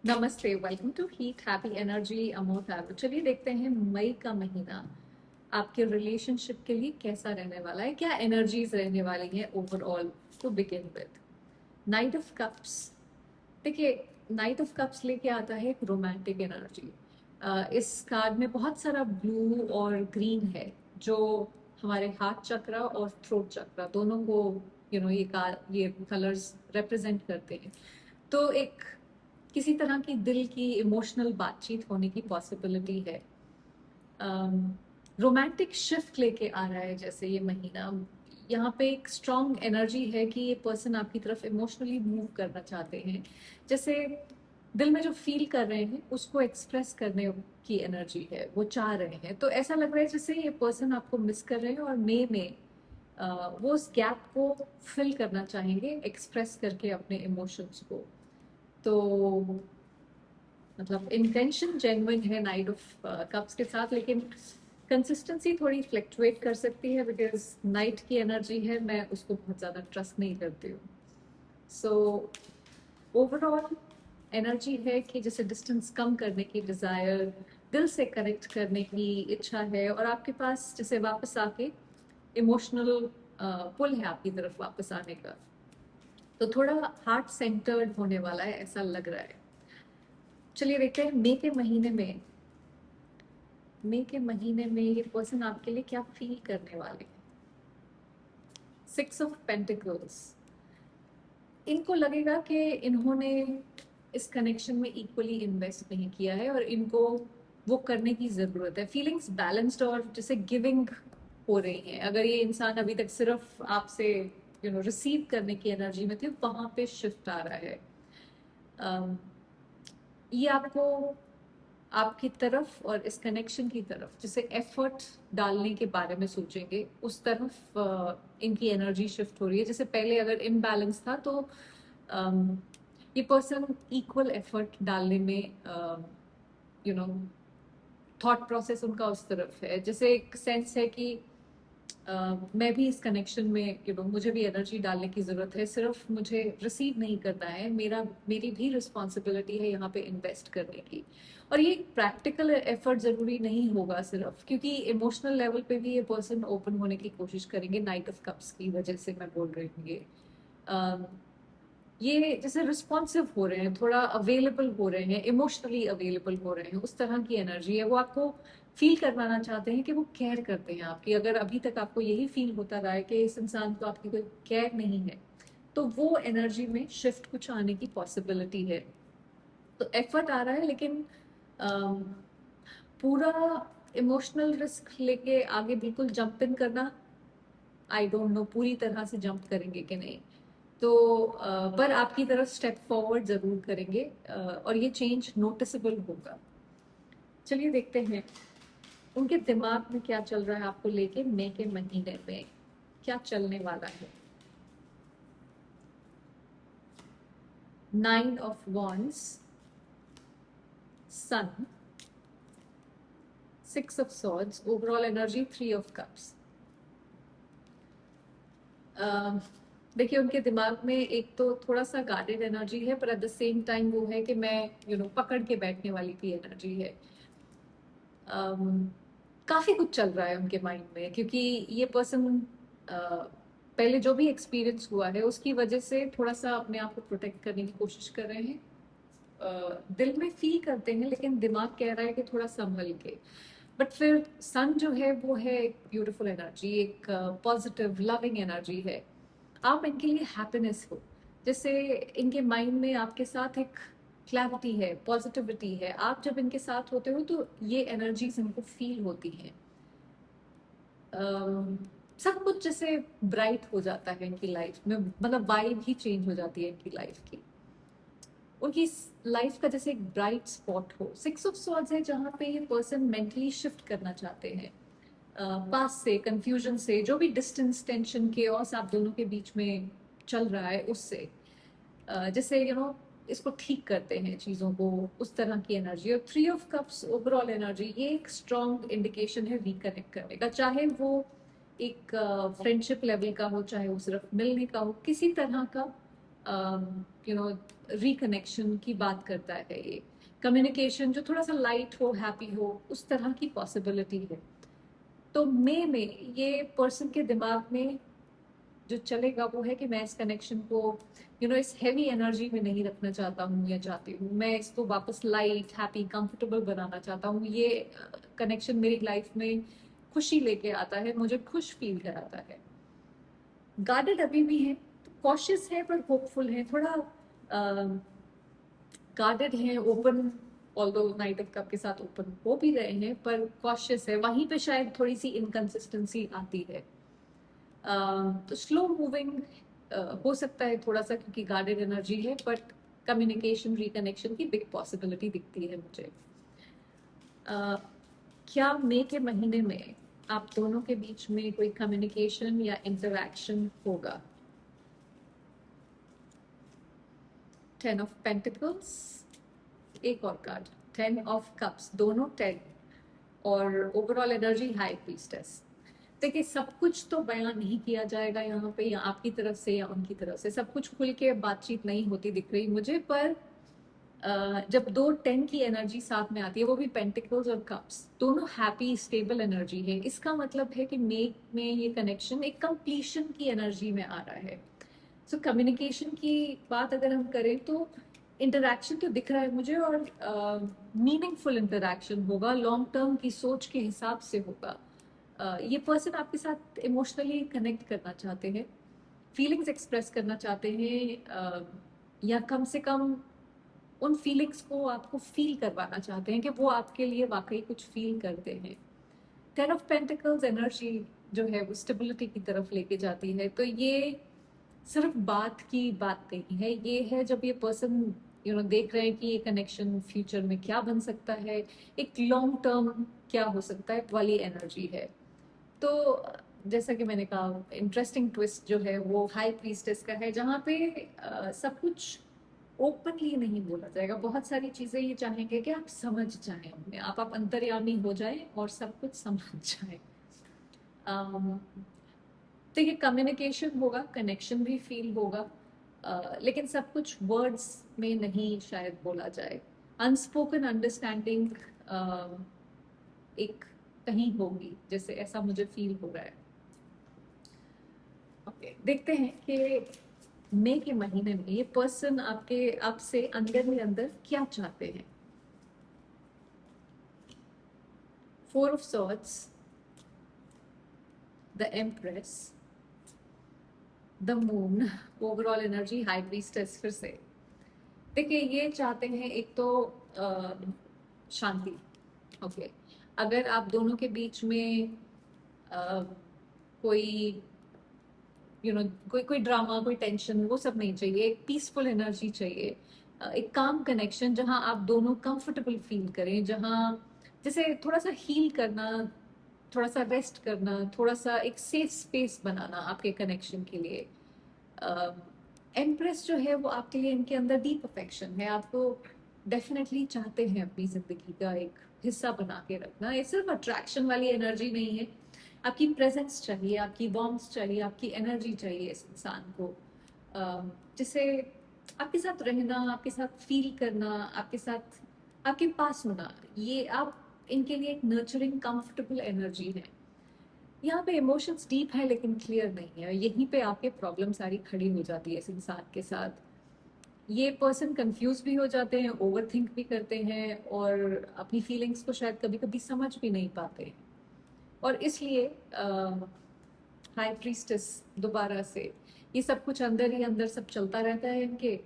नमस्ते, welcome to heat happy energy अमोर habit. चलिए देखते हैं मई का महीना आपके रिलेशनशिप के लिए कैसा रहने वाला है, क्या एनर्जीज रहने वाली हैं overall. To begin with knight of cups. देखिए, नाइट ऑफ कप्स लेके आता है एक रोमांटिक एनर्जी। इस कार्ड में बहुत सारा ब्लू और ग्रीन है जो हमारे हार्ट चक्रा और थ्रोट चक्रा दोनों को ये कलर्स रिप्रेजेंट करते हैं। तो एक किसी तरह की दिल की इमोशनल बातचीत होने की पॉसिबिलिटी है। रोमांटिक शिफ्ट लेके आ रहा है जैसे ये महीना। यहाँ पे एक स्ट्रॉन्ग एनर्जी है कि ये पर्सन आपकी तरफ इमोशनली मूव करना चाहते हैं। जैसे दिल में जो फील कर रहे हैं उसको एक्सप्रेस करने की एनर्जी है, वो चाह रहे हैं। तो ऐसा लग रहा है जैसे ये पर्सन आपको मिस कर रहे हैं और मई में वो उस गैप को फिल करना चाहेंगे एक्सप्रेस करके अपने इमोशंस को। तो मतलब इंटेंशन जेन्युइन है नाइट ऑफ कप्स के साथ, लेकिन कंसिस्टेंसी थोड़ी फ्लक्चुएट कर सकती है बिकॉज नाइट की एनर्जी है, मैं उसको बहुत ज़्यादा ट्रस्ट नहीं करती हूँ। सो ओवरऑल एनर्जी है कि जैसे डिस्टेंस कम करने की डिज़ायर, दिल से कनेक्ट करने की इच्छा है, और आपके पास जैसे वापस आके इमोशनल पुल है आपकी तरफ वापस आने का। तो थोड़ा हार्ट सेंटर्ड होने वाला है ऐसा लग रहा है। चलिए देखते हैं मई के महीने में ये पर्सन आपके लिए क्या फील करने वाले हैं। 6 ऑफ पेंटिकल्स। इनको लगेगा कि इन्होंने इस कनेक्शन में इक्वली इन्वेस्ट नहीं किया है और इनको वो करने की ज़रूरत है। फीलिंग्स बैलेंस्ड और जैसे गिविंग हो रही हैं। अगर ये इंसान अभी तक सिर्फ आपसे रिसीव करने की एनर्जी में थे, वहाँ पे शिफ्ट आ रहा है। अम, ये आपको आपकी तरफ और इस कनेक्शन की तरफ जैसे एफर्ट डालने के बारे में सोचेंगे, उस तरफ इनकी एनर्जी शिफ्ट हो रही है। जैसे पहले अगर इम्बैलेंस था तो अम, ये पर्सन इक्वल एफर्ट डालने में यू नो थॉट प्रोसेस उनका उस तरफ है। जैसे एक सेंस है कि मैं भी इस कनेक्शन में मुझे भी एनर्जी डालने की ज़रूरत है, सिर्फ मुझे रिसीव नहीं करना है, मेरी भी रिस्पॉन्सिबिलिटी है यहाँ पे इन्वेस्ट करने की। और ये प्रैक्टिकल एफर्ट ज़रूरी नहीं होगा सिर्फ, क्योंकि इमोशनल लेवल पे भी ये पर्सन ओपन होने की कोशिश करेंगे। नाइट ऑफ कप्स की वजह से मैं बोल रही हूँ ये जैसे रिस्पॉन्सिव हो रहे हैं, थोड़ा अवेलेबल हो रहे हैं, इमोशनली अवेलेबल हो रहे हैं, उस तरह की एनर्जी है। वो आपको फील करवाना चाहते हैं कि वो केयर करते हैं आपकी। अगर अभी तक आपको यही फील होता रहा है कि इस इंसान को आपकी कोई केयर नहीं है, तो वो एनर्जी में शिफ्ट कुछ आने की पॉसिबिलिटी है। तो एफर्ट आ रहा है, लेकिन अम, पूरा इमोशनल रिस्क लेके आगे बिल्कुल जंप इन करना, आई डोंट नो पूरी तरह से जंप करेंगे कि नहीं। तो पर आपकी तरफ स्टेप फॉरवर्ड जरूर करेंगे, और ये चेंज नोटिसेबल होगा। चलिए देखते हैं उनके दिमाग में क्या चल रहा है आपको लेके मई के महीने में, क्या चलने वाला है। 9 of wands, sun, 6 of swords, overall energy 3 of cups. देखिए, उनके दिमाग में एक तो थोड़ा सा गार्डेड एनर्जी है, पर एट द सेम टाइम वो है कि मैं पकड़ के बैठने वाली भी एनर्जी है। काफ़ी कुछ चल रहा है उनके माइंड में, क्योंकि ये पर्सन पहले जो भी एक्सपीरियंस हुआ है उसकी वजह से थोड़ा सा अपने आप को प्रोटेक्ट करने की कोशिश कर रहे हैं। दिल में फील करते हैं, लेकिन दिमाग कह रहा है कि थोड़ा संभल के। बट फिर सन जो है वो है एक ब्यूटीफुल एनर्जी, एक पॉजिटिव लविंग एनर्जी है। आप इनके लिए हैप्पीनेस हो। जैसे इनके माइंड में आपके साथ एक क्लैरिटी है, पॉजिटिविटी है। आप जब इनके साथ होते हो तो ये एनर्जीज इनको फील होती हैं। अम, सब कुछ जैसे ब्राइट हो जाता है इनकी लाइफ में, मतलब वाइब ही चेंज हो जाती है इनकी लाइफ की। उनकी लाइफ का जैसे एक ब्राइट स्पॉट हो। 6 ऑफ सॉर्ड्स है जहाँ पे ये पर्सन मेंटली शिफ्ट करना चाहते हैं पास से, कंफ्यूजन से, जो भी डिस्टेंस, टेंशन, केओस आप दोनों के बीच में चल रहा है उससे जैसे इसको ठीक करते हैं चीज़ों को, उस तरह की एनर्जी। और 3 ऑफ कप्स ओवरऑल एनर्जी, ये एक स्ट्रॉन्ग इंडिकेशन है रिकनेक्ट करने का, चाहे वो एक फ्रेंडशिप लेवल का हो, चाहे वो सिर्फ मिलने का हो, किसी तरह का रिकनेक्शन की बात करता है ये कम्युनिकेशन जो थोड़ा सा लाइट हो, हैप्पी हो, उस तरह की पॉसिबिलिटी है। तो मई में ये पर्सन के दिमाग में जो चलेगा वो है कि मैं इस कनेक्शन को इस हैवी एनर्जी में नहीं रखना चाहता हूँ या चाहती हूँ, मैं इसको वापस लाइट, हैप्पी, कंफर्टेबल बनाना चाहता हूँ। ये कनेक्शन मेरी लाइफ में खुशी लेके आता है, मुझे खुश फील कराता है। गार्डेड अभी भी है, कॉशियस है पर होपफुल है, थोड़ा गार्डेड है, open, although night of cup के साथ ओपन हो भी रहे हैं, पर कॉशियस है। वहीं पे शायद थोड़ी सी इनकंसिस्टेंसी आती है। तो स्लो मूविंग हो सकता है थोड़ा सा, क्योंकि गार्डेड एनर्जी है, बट कम्युनिकेशन, रिकनेक्शन की बिग पॉसिबिलिटी दिखती है मुझे। क्या मई के महीने में आप दोनों के बीच में कोई कम्युनिकेशन या इंटरैक्शन होगा? 10 ऑफ पेंटिकल्स, एक और कार्ड 10 ऑफ कप्स, दोनों 10, और ओवरऑल एनर्जी हाई प्रीस्टेस। देखिए, सब कुछ तो बयान नहीं किया जाएगा यहाँ पे, या आपकी तरफ से या उनकी तरफ से सब कुछ खुल के बातचीत नहीं होती दिख रही मुझे, पर जब दो 10 की एनर्जी साथ में आती है, वो भी पेंटिकल्स और कप्स, दोनों हैप्पी स्टेबल एनर्जी है, इसका मतलब है कि मे में ये कनेक्शन एक कंप्लीशन की एनर्जी में आ रहा है। सो कम्युनिकेशन की बात अगर हम करें तो इंटरैक्शन तो दिख रहा है मुझे, और मीनिंगफुल इंटरैक्शन होगा, लॉन्ग टर्म की सोच के हिसाब से होगा। ये पर्सन आपके साथ इमोशनली कनेक्ट करना चाहते हैं, फीलिंग्स एक्सप्रेस करना चाहते हैं, या कम से कम उन फीलिंग्स को आपको फील करवाना चाहते हैं कि वो आपके लिए वाकई कुछ फील करते हैं। 10 ऑफ पेंटिकल्स एनर्जी जो है वो स्टेबिलिटी की तरफ लेके जाती है। तो ये सिर्फ बात की बात नहीं है, ये है जब ये पर्सन देख रहे हैं कि ये कनेक्शन फ्यूचर में क्या बन सकता है, एक लॉन्ग टर्म क्या हो सकता है वाली एनर्जी है। तो जैसा कि मैंने कहा, इंटरेस्टिंग ट्विस्ट जो है वो हाई प्रीस्टेस का है, जहाँ पे सब कुछ ओपनली नहीं बोला जाएगा। बहुत सारी चीजें ये चाहेंगे कि आप समझ जाएं, अपने आप अंतर्यामी हो जाएं और सब कुछ समझ जाएं। तो ये कम्युनिकेशन होगा, कनेक्शन भी फील होगा, लेकिन सब कुछ वर्ड्स में नहीं शायद बोला जाए। अनस्पोकन अंडरस्टैंडिंग एक कहीं होगी, जैसे ऐसा मुझे फील हो रहा है। ओके, देखते हैं कि मई के महीने में ये पर्सन आपसे अंदर ही अंदर क्या चाहते हैं। 4 of swords, the empress, the moon, overall energy high priestess. फिर से देखिए, ये चाहते हैं एक तो शांति। ओके, अगर आप दोनों के बीच में कोई कोई ड्रामा, कोई टेंशन, वो सब नहीं चाहिए। एक पीसफुल एनर्जी चाहिए, एक काम कनेक्शन जहां आप दोनों कंफर्टेबल फील करें, जहां जैसे थोड़ा सा हील करना, थोड़ा सा रेस्ट करना, थोड़ा सा एक सेफ स्पेस बनाना आपके कनेक्शन के लिए। एम्प्रेस जो है वो आपके लिए, इनके अंदर डीप अफेक्शन है, आपको डेफिनेटली चाहते हैं अपनी जिंदगी का एक हिस्सा बना के रखना। ये सिर्फ अट्रैक्शन वाली एनर्जी नहीं है, आपकी प्रेजेंस चाहिए, आपकी वार्मथ चाहिए, आपकी एनर्जी चाहिए इस इंसान को, जिसे आपके साथ रहना, आपके साथ फील करना, आपके साथ, आपके पास होना। ये आप इनके लिए एक नर्चरिंग, कंफर्टेबल एनर्जी है। यहाँ पे इमोशंस डीप है लेकिन क्लियर नहीं है, यहीं पे आपके प्रॉब्लम सारी खड़ी हो जाती है इस इंसान के साथ। ये पर्सन कंफ्यूज भी हो जाते हैं, ओवर थिंक भी करते हैं, और अपनी फीलिंग्स को शायद कभी कभी समझ भी नहीं पाते हैं। और इसलिए हाई प्रीस्टेस दोबारा से, ये सब कुछ अंदर ही अंदर सब चलता रहता है इनके,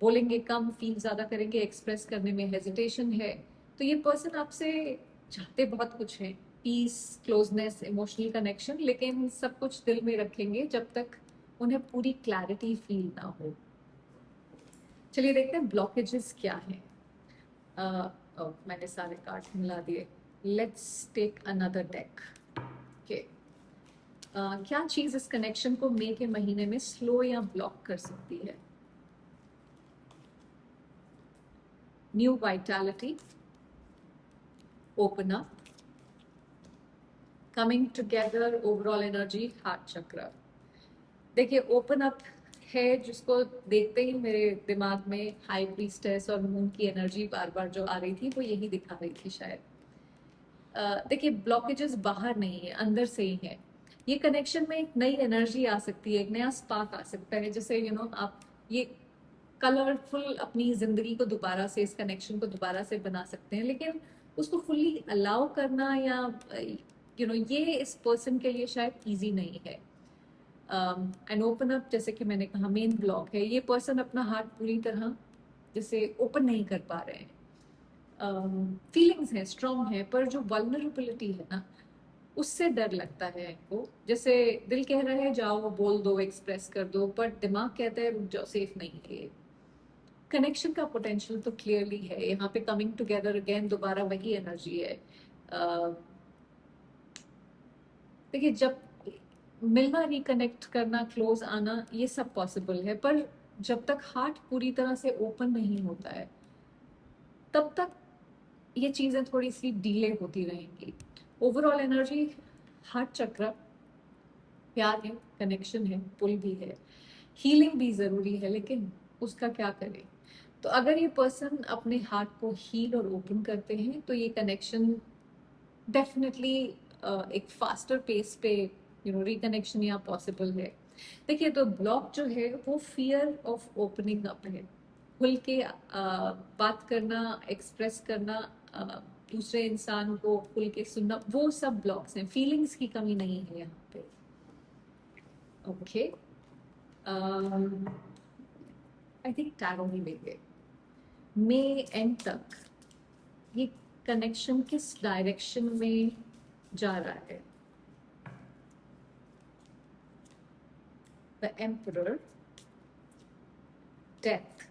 बोलेंगे कम, फील ज्यादा करेंगे, एक्सप्रेस करने में हेजिटेशन है। तो ये पर्सन आपसे चाहते बहुत कुछ है, पीस, क्लोजनेस, इमोशनल कनेक्शन, लेकिन सब कुछ दिल में रखेंगे जब तक उन्हें पूरी क्लैरिटी फील ना हो। चलिए देखते हैं ब्लॉकेजेस क्या है। मैंने सारे कार्ड मिला दिए। Let's take another deck. Okay, क्या चीज इस कनेक्शन को मई के महीने में स्लो या ब्लॉक कर सकती है? New vitality, open up, coming together, overall energy, heart चक्र। देखिए, ओपन अप है जिसको देखते ही मेरे दिमाग में हाई प्रीस्टेस और मून की एनर्जी बार बार जो आ रही थी वो यही दिखा रही थी शायद। देखिए, ब्लॉकेजेस बाहर नहीं है, अंदर से ही है। ये कनेक्शन में एक नई एनर्जी आ सकती है, एक नया स्पार्क आ सकता है, जैसे आप ये कलरफुल अपनी जिंदगी को दोबारा से, इस कनेक्शन को दोबारा से बना सकते हैं। लेकिन उसको फुल्ली अलाउ करना या ये इस पर्सन के लिए शायद इजी नहीं है। एंड ओपन अप, जैसे कि मैंने कहा, मेन ब्लॉक है। ये पर्सन अपना हार्ट पूरी तरह जैसे ओपन नहीं कर पा रहे हैं। फीलिंग्स हैं, स्ट्रांग है, पर जो वल्नरेबिलिटी है ना, उससे डर लगता है इनको। जैसे दिल कह रहा है जाओ बोल दो, एक्सप्रेस कर दो, पर दिमाग कहता है रुक जाओ, सेफ नहीं है ये। कनेक्शन का पोटेंशियल तो क्लियरली है यहाँ पे। कमिंग टुगेदर अगेन, दोबारा वही एनर्जी है। देखिए, जब मिलना, रिकनेक्ट करना, क्लोज आना, ये सब पॉसिबल है, पर जब तक हार्ट पूरी तरह से ओपन नहीं होता है तब तक ये चीजें थोड़ी सी डीले होती रहेंगी। ओवरऑल एनर्जी हार्ट चक्र प्यार है, कनेक्शन है, पुल भी है, हीलिंग भी जरूरी है, लेकिन उसका क्या करें? तो अगर ये पर्सन अपने हार्ट को हील और ओपन करते हैं तो ये कनेक्शन डेफिनेटली एक फास्टर पेस पे रिकनेक्शन यहाँ पॉसिबल है। देखिए, तो ब्लॉक जो है वो फियर ऑफ ओपनिंग अप है। खुल के बात करना, एक्सप्रेस करना, दूसरे इंसान को खुल के सुनना, वो सब ब्लॉक्स हैं। फीलिंग्स की कमी नहीं है यहाँ पे। ओके, आई थिंक टैरो ही लेंगे। मई एंड तक ये कनेक्शन किस डायरेक्शन में जा रहा है? The emperor, death,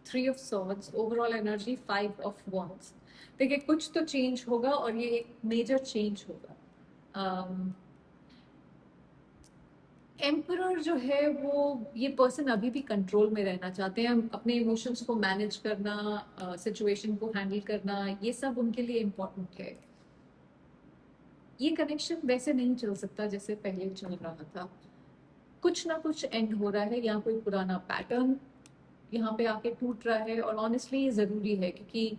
three of swords, overall energy five of wands. देखिए, कुछ तो चेंज होगा और ये एक मेजर चेंज होगा। एम्परर जो है वो, ये पर्सन अभी भी कंट्रोल में रहना चाहते हैं, अपने इमोशंस को मैनेज करना, सिचुएशन को हैंडल करना, ये सब उनके लिए इम्पोर्टेंट है। ये कनेक्शन वैसे नहीं चल सकता जैसे पहले चल रहा था। कुछ ना कुछ एंड हो रहा है, यहाँ कोई पुराना पैटर्न यहाँ पे आके टूट रहा है। और ऑनेस्टली ये ज़रूरी है, क्योंकि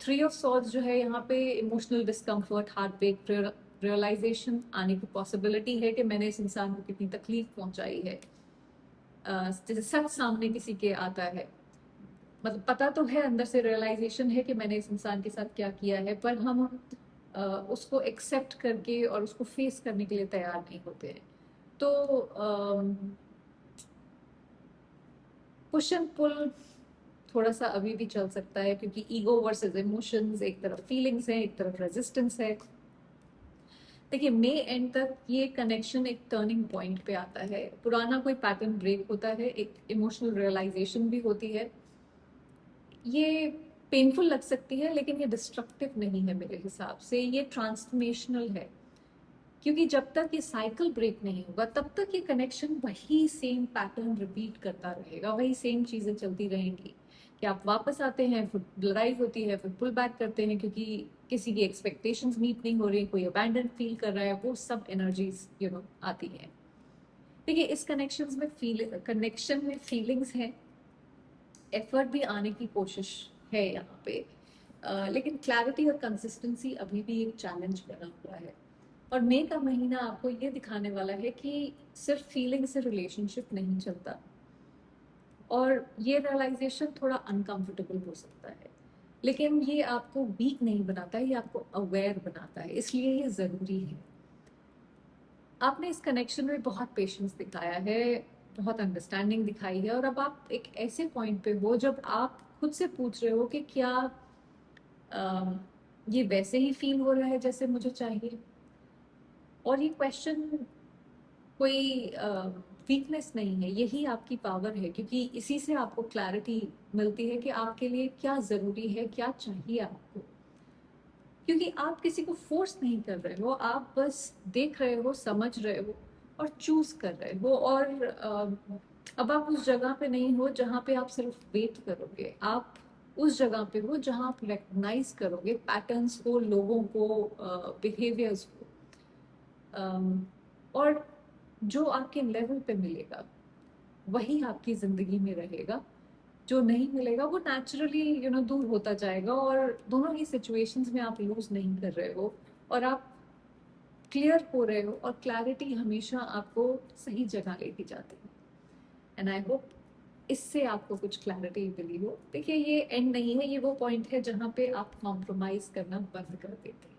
थ्री ऑफ सॉर्ड्स जो है यहाँ पे emotional discomfort, heart break, realisation आने की पॉसिबिलिटी है कि मैंने इस इंसान को कितनी तकलीफ पहुंचाई है। जैसे सच सामने किसी के आता है, मतलब पता तो है, अंदर से रियलाइजेशन है कि मैंने इस इंसान के साथ क्या किया है, पर हम उसको एक्सेप्ट करके और उसको फेस करने के लिए तैयार नहीं होते हैं। तो पुश एंड पुल थोड़ा सा अभी भी चल सकता है, क्योंकि ईगो वर्सेस इमोशंस, एक तरफ फीलिंग्स है, एक तरफ रेजिस्टेंस है। देखिए, मई एंड तक ये कनेक्शन एक टर्निंग पॉइंट पे आता है। पुराना कोई पैटर्न ब्रेक होता है, एक इमोशनल रियलाइजेशन भी होती है। ये पेनफुल लग सकती है, लेकिन ये डिस्ट्रक्टिव नहीं है मेरे हिसाब से, ये ट्रांसफॉर्मेशनल है। क्योंकि जब तक ये साइकिल ब्रेक नहीं होगा तब तक ये कनेक्शन वही सेम पैटर्न रिपीट करता रहेगा, वही सेम चीजें चलती रहेंगी कि आप वापस आते हैं, फिर लड़ाई होती है, फिर पुल बैक करते हैं क्योंकि किसी की एक्सपेक्टेशंस मीट नहीं हो रही, कोई अबैंडन फील कर रहा है, वो सब एनर्जीज आती हैं। देखिए, इस कनेक्शन में फीलिंग्स हैं, एफर्ट भी आने की कोशिश है यहाँ पे। लेकिन क्लैरिटी और कंसिस्टेंसी अभी भी एक चैलेंज बना हुआ है। और मई का महीना आपको ये दिखाने वाला है कि सिर्फ फीलिंग से रिलेशनशिप नहीं चलता, और ये रियलाइजेशन थोड़ा अनकंफर्टेबल हो सकता है, लेकिन ये आपको वीक नहीं बनाता है, ये आपको अवेयर बनाता है, इसलिए ये ज़रूरी है। आपने इस कनेक्शन में बहुत पेशेंस दिखाया है, बहुत अंडरस्टैंडिंग दिखाई है, और अब आप एक ऐसे पॉइंट पे हो जब आप खुद से पूछ रहे हो कि क्या अ, ये वैसे ही फील हो रहा है जैसे मुझे चाहिए। और ये क्वेश्चन कोई वीकनेस नहीं है, यही आपकी पावर है, क्योंकि इसी से आपको क्लैरिटी मिलती है कि आपके लिए क्या ज़रूरी है, क्या चाहिए आपको। क्योंकि आप किसी को फोर्स नहीं कर रहे हो, आप बस देख रहे हो, समझ रहे हो और चूज कर रहे हो। और अब आप उस जगह पे नहीं हो जहाँ पे आप सिर्फ वेट करोगे, आप उस जगह पे हो जहाँ आप रिकग्नाइज करोगे पैटर्न्स को, लोगों को, बिहेवियर्स को, और जो आपके लेवल पे मिलेगा वही आपकी जिंदगी में रहेगा। जो नहीं मिलेगा वो नेचुरली दूर होता जाएगा, और दोनों ही सिचुएशंस में आप लूज नहीं कर रहे हो और आप क्लियर हो रहे हो, और क्लैरिटी हमेशा आपको सही जगह लेके जाती है। एंड आई होप इससे आपको कुछ क्लैरिटी मिली हो। देखिए, ये एंड नहीं है, ये वो पॉइंट है जहाँ पे आप कॉम्प्रोमाइज करना बंद कर देते हैं।